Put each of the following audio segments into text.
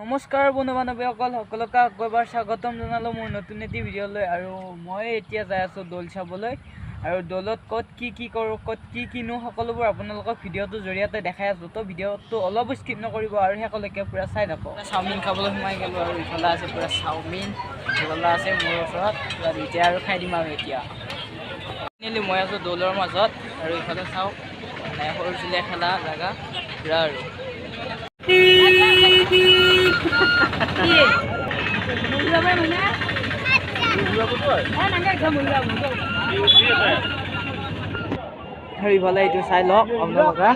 নমস্কাৰ বন্ধু বান্ধৱীসকল সকলোকে আকৌ এবাৰ স্বাগতম জনালোঁ মোৰ নতুন এটি ভিডিঅ'লৈ। আৰু মই এতিয়া যাই আছোঁ দৌল চাবলৈ আৰু দৌলত ক'ত কি কৰোঁ ক'ত কি কিনো সকলোবোৰ আপোনালোকক ভিডিঅ'টোৰ জৰিয়তে দেখাই আছোঁ। তো ভিডিঅ'টো অলপ স্কিপ নকৰিব আৰু শেষলৈকে পূৰা চাই থাকক। চাওমিন খাবলৈ সোমাই গ'লোঁ আৰু ইফালে আছে পূৰা চাওমিন, ইফালে আছে মোৰ ওচৰত পূৰা দুইটাই আৰু খাই দিম আৰু এতিয়া ফাইনেলি মই আছোঁ দৌলৰ মাজত আৰু ইফালে চাওক মানে সৰু চুলীয়া খেলা জেগা পূৰা আৰু আৰু ইফালে এইটো চাই লওক আপোনালোকে।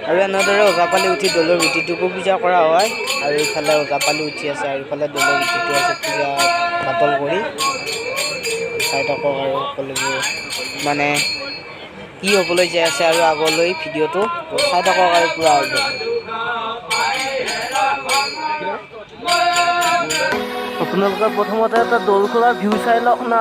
আৰু এনেদৰে ওজাপালি উঠি দৌলৰ গুটিটোকো পূজা কৰা হয় আৰু ইফালে ওজাপালি উঠি আছে আৰু ইফালে দৌলৰ গুটিটো আছে পূজা পাতল কৰি চাই থাকক আৰু সকলোবোৰ মানে কি হ'বলৈ যাই আছে আৰু আগলৈ ভিডিঅ'টো চাই থাকক আৰু পূৰা আপোনালোকে প্ৰথমতে এটা দৌল খোলাৰ ভিউ চাই লওক না।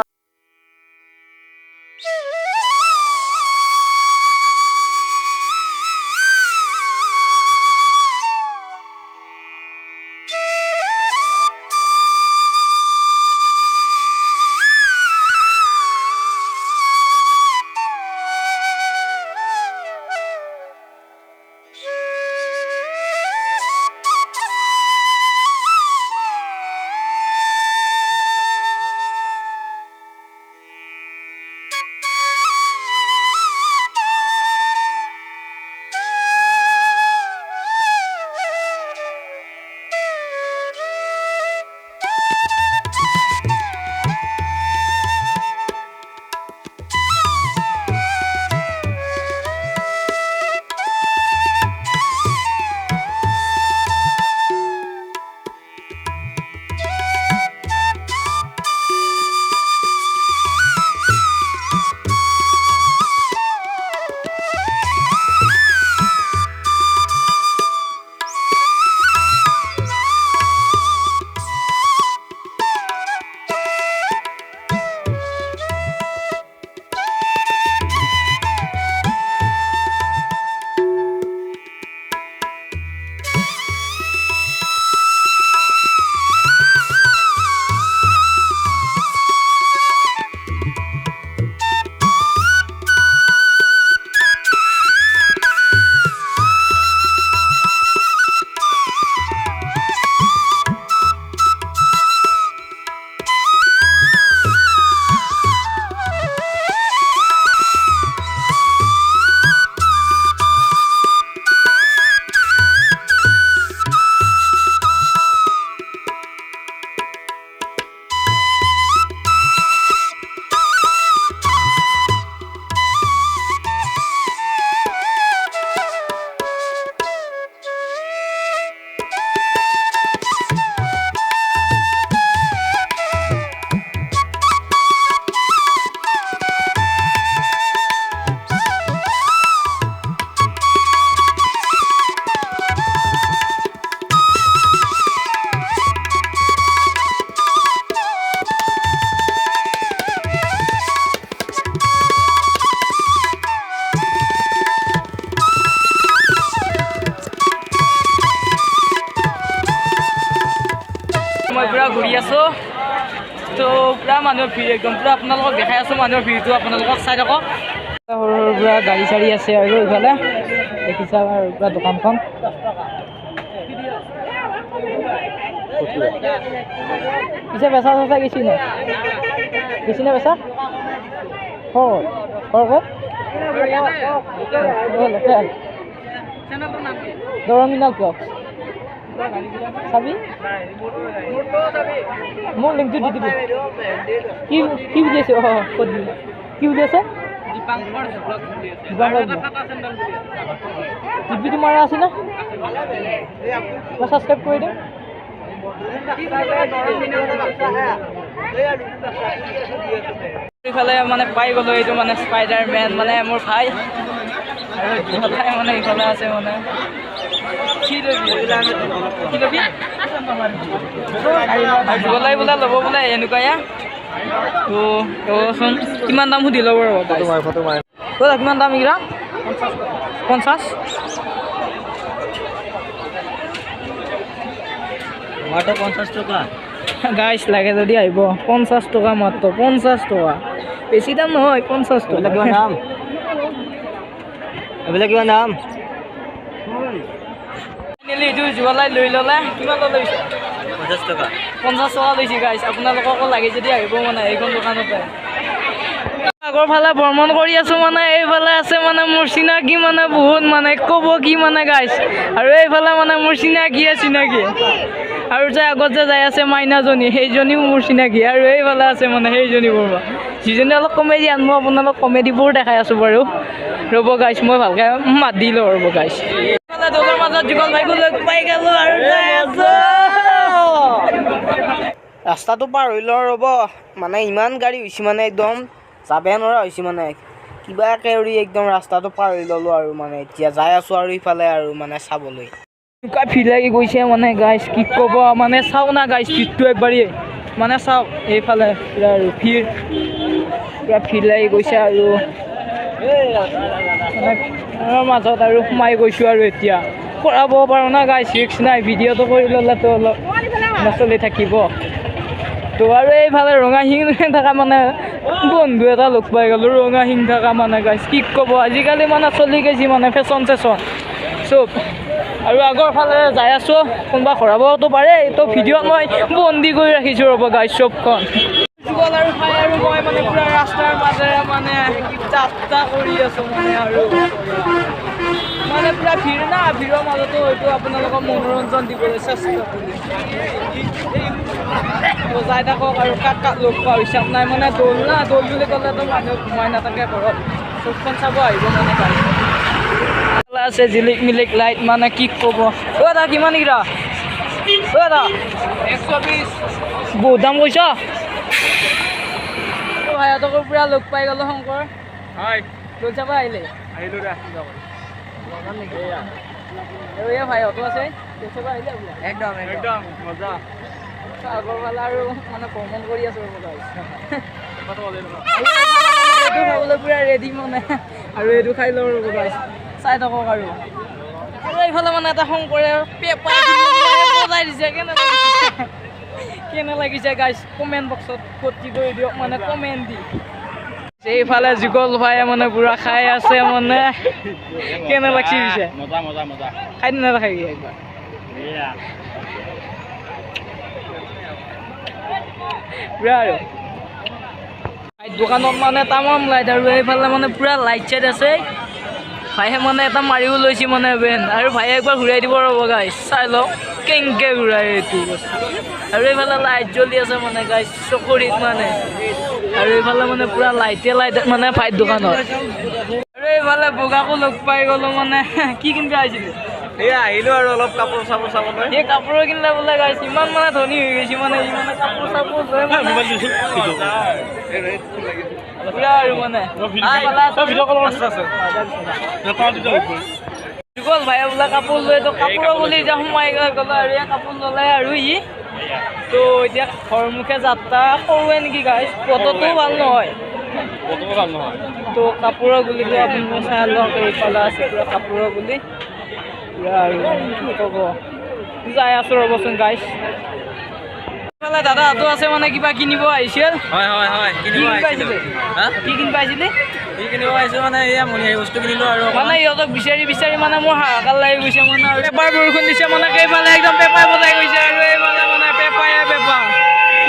মই পূৰা ঘূৰি আছোঁ তো পূৰা মানুহৰ ভিৰ একদম পূৰা আপোনালোকক দেখাই আছোঁ মানুহৰ ভিৰটো আপোনালোকক চাই থাকক। সৰু সৰু পূৰা গাড়ী চাড়ী আছে আৰু ইফালে দেখিছা আৰু পূৰা দোকানখন পিছে বেচা চেচা গেছি নে বেচা ক'ত দৰমিনাল ব্লক চাবি মোৰ লিংকটো দি দিবি। কি বুজি আছে ক'ত দিবি কি বুজি আছে টিভিটো মাৰা আছে না মই ছাবস্ক্ৰাইব কৰি দিম। ইফালে মানে পাই গ'লোঁ এইটো মানে স্পাইডাৰমেন মানে মোৰ ভাই আৰু ইফালে মানে ইফালে আছে মানে বোলে ল'ব বোলে এনেকুৱাই তোচোন কিমান দাম সুধি ল'ব ৰ'ব কিমান দাম এইকেইটা 50 মাত্ৰ 50 টকা গাইছ লাগে যদি আহিব 50 টকা মাত্ৰ 50 টকা বেছি দাম নহয় 50 টকা এইবিলাক কিবা নাম এইটো জোৱালাই লৈ ল'লে কিমান লৈছে 50 টকা 50 টকা লৈছে গাইছ আপোনালোককো লাগে যদি আহিব মানে এইখন দোকানতে আগৰ ফালে ভ্ৰমণ কৰি আছো মানে এইফালে আছে মানে মোৰ চিনাকি মানে বহুত মানে ক'ব কি মানে গাইছ আৰু এইফালে মানে মোৰ চিনাকি আৰু যে আগত যে যাই আছে মাইনাজনী সেইজনীও মোৰ চিনাকি আৰু এইফালে আছে মানে সেইজনী বৰমা যিজনী অলপ কমেডি আনব আপোনালোক কমেডিবোৰ দেখাই আছোঁ বাৰু ৰ'ব গাইছ মই ভালকৈ মাত দি লওঁ ৰ'ব গাইছ এইফালে দলৰ মাজত যুগল ভাইকো লগ পাই গ'লোঁ আৰু ৰাস্তাটো পাৰ হৈ লওঁ ৰ'ব মানে ইমান গাড়ী হৈছে মানে একদম যাবে নোৱাৰা হৈছে মানে কিবাকৈ কৰি একদম ৰাস্তাটো পাৰ হৈ ল'লোঁ আৰু মানে এতিয়া যাই আছোঁ আৰু ইফালে আৰু মানে চাবলৈ এনেকুৱা ভিৰ লাগি গৈছে মানে গাইছ কি ক'ব মানে চাওঁ না গাইছ ভিৰটো একবাৰেই মানে চাওক এইফালে পুৰা আৰু পুৰা ভিৰ লাগি গৈছে আৰু মানে মাজত আৰু সোমাই গৈছোঁ আৰু এতিয়া কৰাব পাৰোঁ না গাইছ ৰিক্স নাই ভিডিঅ'টো কৰি ল'লেতো অলপ নচলি থাকিব তো আৰু এইফালে ৰঙা শিং থকা মানে বন্ধু এটা লগ পাই গ'লোঁ ৰঙা শিং থকা মানে গাইছ কি ক'ব আজিকালি মানে চলি গৈছে মানে ফেশ্বন চেশ্বন চব আৰু আগৰ ফালে যাই আছোঁ কোনোবা ঘূৰাবতো পাৰে তো ভিডিঅ'ত মই বন্দী কৰি ৰাখিছোঁ ৰ'ব গাইছ চবখন যুগল আৰু খাই আৰু মই মানে পুৰা ৰাস্তাৰ মাজেৰে মানে যাত্ৰা কৰি আছোঁ মানে আৰু মানে পুৰা ভিৰ না ভিৰৰ মাজতো হয়তো আপোনালোকক মনোৰঞ্জন দিবলৈ চেষ্টা কৰি যাই থাকক আৰু কাক লগ পোৱা হিচাপ নাই মানে দৌল না দৌল বুলি ক'লেতো মানুহে ঘুমাই নাথাকে ঘৰত চবখন চাব আহিব মানে গাড়ী আছে জিলিক মিলিক লাইট মানে কি ক'ব দা কিমান কিৰা দা 120 বহুত দাম কৈছ ভাইহঁতকো পুৰা লগ পাই গ'লোঁ শংকৰ হয় দৌল চাব আহিলে আহিলোঁ আৰু এই ভাইহঁতো আছে দৌল চাব আহিলে একদম একদম মজা আগৰ ফালে আৰু মানে ভ্ৰমণ কৰি আছোঁ এইটো খাবলৈ পুৰা ৰেডি মানে আৰু এইটো খাই লওঁ ৰ'ব গাইছ চাই থাকক আৰু এইফালে মানে এটা শংকৰে পেপাৰ বজাই দিছে কেনে লাগিছে গাইছ কমেণ্ট বক্সত ভৰ্তি কৰি দিয়ক মানে কমেণ্ট দি এইফালে যুগল ভাইয়ে মানে পুৰা খাই আছে মানে কেনে লাগছি পিছে খাই নাখাই একবাৰ পুৰা আৰু দোকানত মানে তামাম লাইট আৰু এইফালে মানে পুৰা লাইট চাইট আছে ভাইয়ে মানে এটা মাৰিও লৈছে মানে বেন আৰু ভাইয়ে একবাৰ ঘূৰাই দিব ৰ'ব গাইছ চাই লওক কেনেকৈ ঘূৰাই এইটো বস্তু আৰু এইফালে লাইট জ্বলি আছে মানে গাইছ চকৰিত মানে আৰু এইফালে মানে পুৰা লাইট মানে ভাইৰ দোকানত আৰু এইফালে বগাকো লগ পাই গ'লোঁ মানে কি কিনিব আহিছিলে এই আহিলোঁ আৰু অলপ কাপোৰ চাপোৰ চাবলৈ এই কাপোৰৰ কিনিলে বোলে গাইছ ইমান মানে ধনী হৈ গৈছে মানে ইমানে কাপোৰ চাপোৰ লৈ পুৰা আৰু মানে যুগল ভাইয়ে বোলে কাপোৰ লৈ তো কাপোৰৰ বুলি এতিয়া সোমাই গ'লে আৰু এই কাপোৰ ল'লে আৰু ই তো এতিয়া ঘৰমুখে যাত্ৰা কৰোৱে নেকি গাইছ বতৰটো ভাল নহয় তো কাপোৰৰ গুলিটো আপুনি চাই লওক এইফালে আছে পুৰা কাপোৰৰ গুলি পুৰা আৰু কি ক'ব যাই আছোঁ ৰ'বচোন গাইছ দাদাহঁতো আছে মানে কিবা কিনিব আহিছিল কি কিনিব আহিছিলে কি কিনিব আহিছোঁ মানে এয়া মণিহাৰী বস্তু কিনিলোঁ আৰু মানে ইহঁতক বিচাৰি বিচাৰি মানে মোৰ হাহাকাৰ লাগি গৈছে মানে আৰু পেপাৰ বৰষুণ দিছে মানে এইফালে একদম পেপাৰ বজাই গৈছে আৰু এইফালে মানে পেপাৰ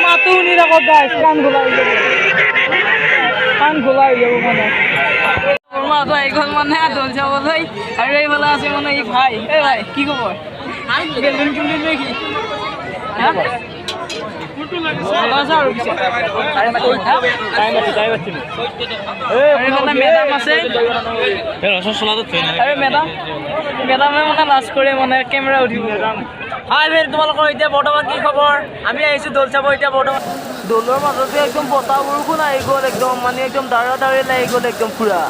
মাতো শুনি থাকক গাইছ কাণ খোলা হৈ যাব মানে বৰমাহঁতো আহি গ'ল মানে দৌল চাবলৈ আৰু এইফালে আছে মানে এই ভাই কি খবৰ বেলুন কিনিলি নেকি মেডাম আছে মেডামে মানে লাজ কৰে মানে কেমেৰা উঠিব হাই ভেন তোমালোকৰ এতিয়া বৰ্তমান কি খবৰ আমি আহিছোঁ দৌল চাব এতিয়া বৰ্তমান দৌলৰ মাজতে একদম বতাহ বৰষুণ আহি গ'ল একদম মানে একদম দাঁৰা দাঁৰি লাগি গ'ল একদম পুৰা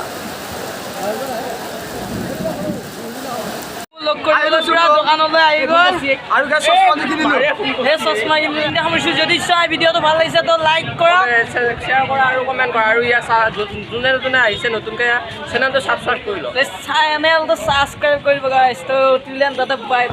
লগ কৰিবলৈ পুৰা দোকানলৈ আহি গ'ল আৰু এই চশমা কিনিলোঁ সামৰিছোঁ যদি চাই ভিডিঅ'টো ভাল লাগিছে তো লাইক কৰা শ্বেয়াৰ কৰা আৰু কমেণ্ট কৰা আৰু ইয়াৰ যোনে যোনে আহিছে নতুনকৈ চেনেলটো ছাবস্ক্ৰাইব কৰি লওক চেনেলটো ছাবস্ক্ৰাইব কৰিব গাইছ তো তাতে পাই